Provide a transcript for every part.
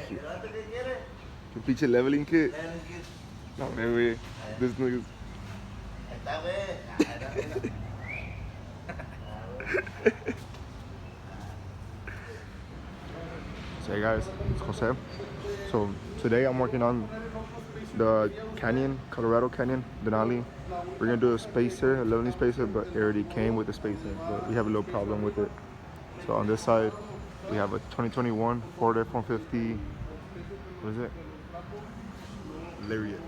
kit. The pinche leveling kit. No, güey. This nigga's. So hey guys, it's Jose. So today I'm working on the canyon, Colorado Canyon, Denali. We're gonna do a spacer, a leveling spacer, but it already came with the spacer, but we have a little problem with it. So on this side, we have a 2021 Ford F150, what is it? Lariat,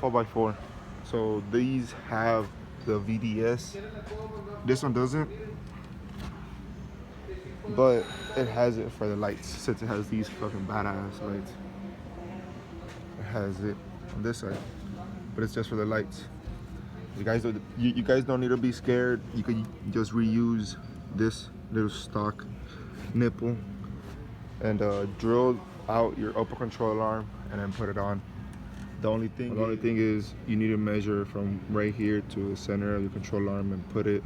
4x4. So these have the VDS. This one doesn't, but it has it for the lights, since it has these fucking badass lights. It has it on this side, but it's just for the lights. You guys don't need to be scared. You can just reuse this little stock nipple and drill out your upper control arm and then put it on. The only thing is you need to measure from right here to the center of your control arm and put it.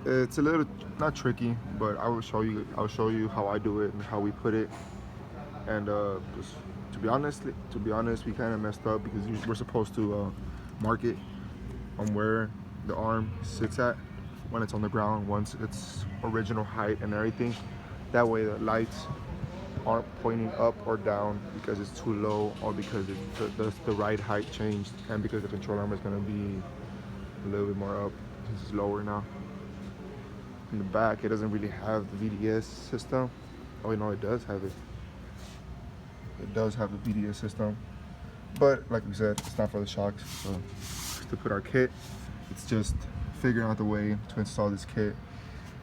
It's a little not tricky, but I'll show you how I do it and how we put it. And just, to be honest, we kind of messed up because we're supposed to mark it on where the arm sits at when it's on the ground, once its original height and everything. That way the lights aren't pointing up or down because it's too low, or because the ride height changed, and because the control arm is going to be a little bit more up. This is lower now. In the back, it doesn't really have the VDS system. Oh no, it does have it. It does have the VDS system, but like we said, it's not for the shocks. So to put our kit, it's just figuring out the way to install this kit.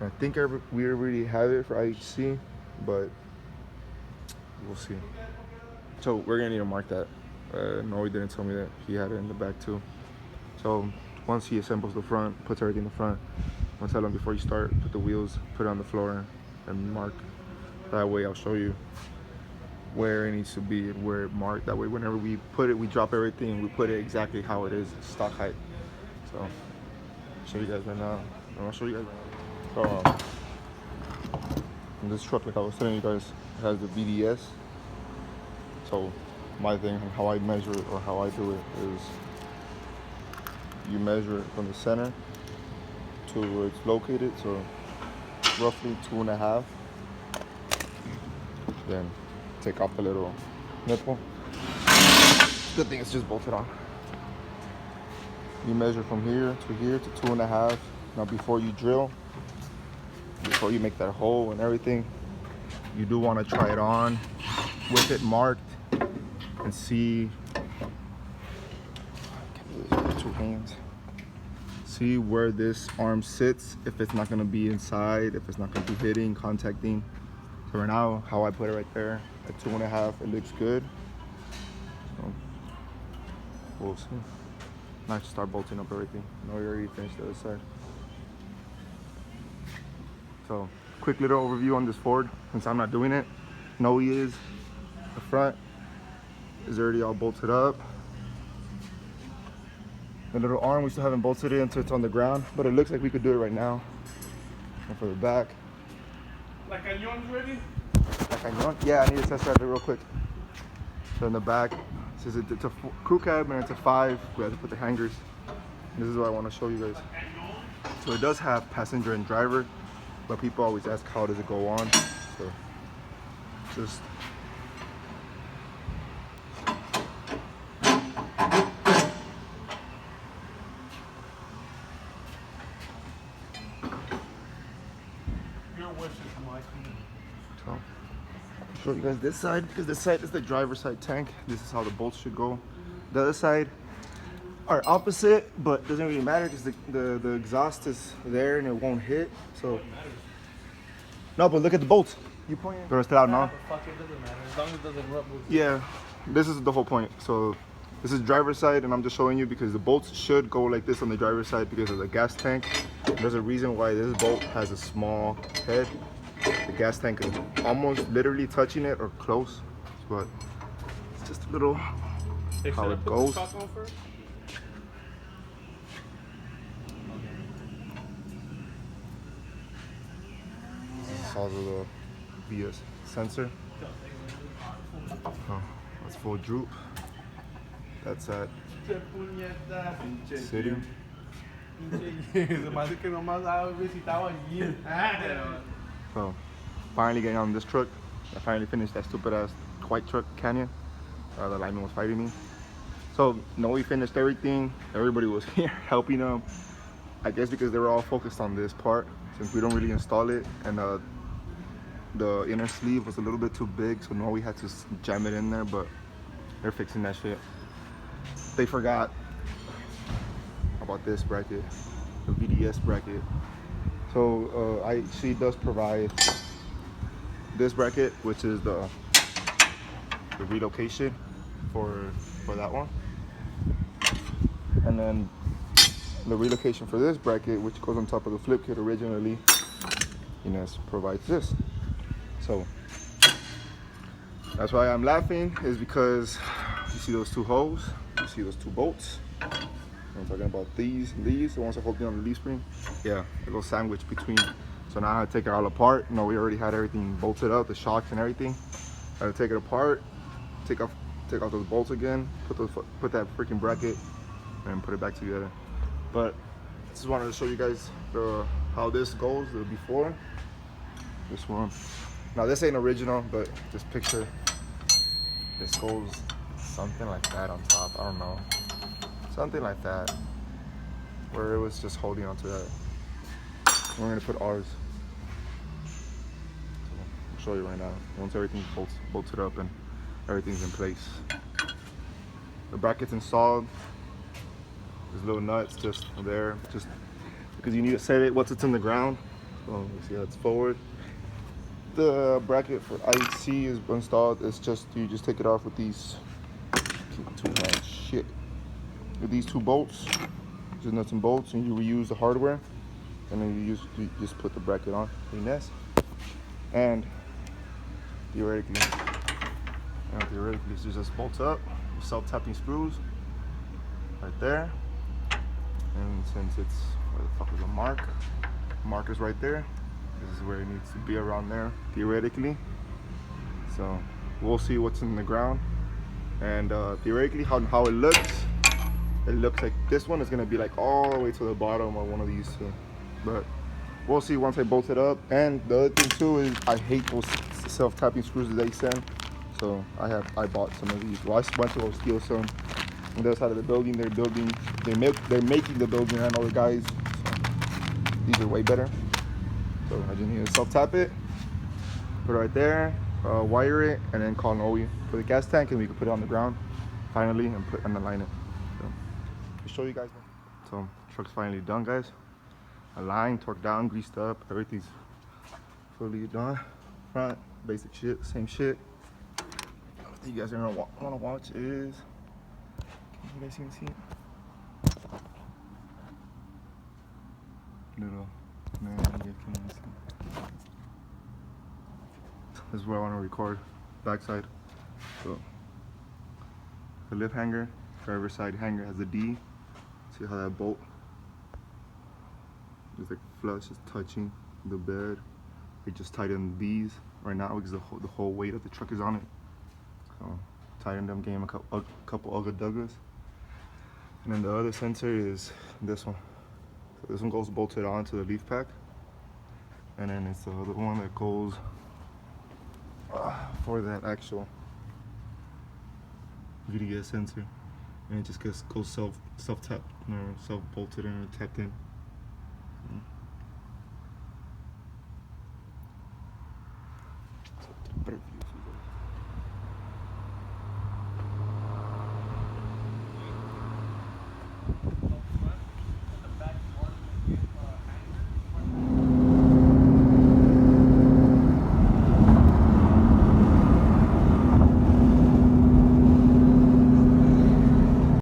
I think we already have it for IHC, but we'll see. So we're gonna need to mark that. No, he didn't tell me that. He had it in the back too. So once he assembles the front, puts everything in the front, I'll tell him before you start, put the wheels, put it on the floor, and mark. That way I'll show you where it needs to be and where it marked. That way whenever we put it, we drop everything, we put it exactly how it is, stock height. So I'll show you guys right now. So this truck, like I was telling you guys, has the VDS. So my thing, how I measure it or how I do it is you measure it from the center to where it's located, so roughly 2.5. Then take off the little nipple. Good thing it's just bolted on. You measure from here to 2.5. Now before you drill, before you make that hole and everything, you do want to try it on with it marked and see. Two hands. See where this arm sits, if it's not going to be inside, if it's not going to be hitting, contacting. So right now, how I put it right there at 2.5, it looks good. So we'll see. Now just start bolting up everything. No, we already finished the other side. So quick little overview on this Ford, since I'm not doing it. No, he is. The front is already all bolted up. The little arm, we still haven't bolted it until it's on the ground, but it looks like we could do it right now. And for the back. La cañon's ready? La cañon? Yeah, I need to test drive it real quick. So in the back, since it's a Crewcab and it's a 5, we have to put the hangers. This is what I want to show you guys. So it does have passenger and driver, but people always ask how does it go on. So just so I'll show you guys this side, because this side is the driver's side tank. This is how the bolts should go. The other side are opposite, but doesn't really matter because the exhaust is there and it won't hit. So no, but look at the bolts. You pointing? They're still out now. Fuck, it doesn't matter as long as it doesn't rub with. Yeah, this is the whole point. So this is driver's side, and I'm just showing you because the bolts should go like this on the driver's side because of the gas tank. There's a reason why this bolt has a small head. The gas tank is almost literally touching it or close, but it's just a little how it goes. This is also the VDS sensor. Oh, that's full droop. That's at City. So, finally getting on this truck. I finally finished that stupid ass white truck Canyon. The lineman was fighting me. So, we finished everything. Everybody was here helping them. I guess because they were all focused on this part, since we don't really install it, and the inner sleeve was a little bit too big, so now we had to jam it in there, but they're fixing that shit. They forgot about this bracket, the VDS bracket. So IHC does provide this bracket, which is the relocation for that one, and then the relocation for this bracket, which goes on top of the flip kit originally, Ines provides this. So that's why I'm laughing, is because you see those two holes, you see those two bolts. I'm talking about these, the ones that hold me on the leaf spring. Yeah, a little sandwich between. So now I had to take it all apart. We already had everything bolted up, the shocks and everything. I had to take it apart, take off those bolts again, put that freaking bracket, and put it back together. But just wanted to show you guys how this goes, the before. This one. Now this ain't original, but this picture, this goes something like that on top. I don't know. Something like that. Where it was just holding onto that. We're gonna put ours. So I'll show you right now. Once everything bolted up and everything's in place. The bracket's installed. There's little nuts just there, just because you need to set it once it's in the ground. So you see how it's forward. The bracket for IHC is installed. It's just, you just take it off with these with these two bolts, just nuts and bolts, and you reuse the hardware, and then you just put the bracket on Ines. And theoretically it just bolts up, self-tapping screws right there. And since it's, where the fuck is the marker's right there. This is where it needs to be, around there, theoretically. So we'll see what's in the ground. And theoretically, how it looks like this one is gonna be like all the way to the bottom of one of these two. But we'll see once I bolt it up. And the other thing too is I hate those self-tapping screws that they send. So I bought some of these. Well, I went to go steal some. On the other side of the building, they're making the building. I know the guys. So these are way better. So I just need to self-tap it, put it right there, wire it, and then call Noe for the gas tank, and we can put it on the ground finally and align it. So I'll show you guys. So truck's finally done, guys. Aligned, torqued down, greased up, everything's fully done. Front, basic shit, same shit. What you guys are gonna want to watch is, can you guys see it? Little man, you can see. This is where I want to record, backside. So the lip hanger, driver side hanger has a D. See how that bolt is like flush, is touching the bed. We just tightened these right now because the whole weight of the truck is on it. So tightened them, gave them a couple ugga duggas. And then the other sensor is this one. So this one goes bolted onto the leaf pack. And then it's the other one that goes for that actual VDS sensor. And it just goes self-tapped, self-bolted and tapped in.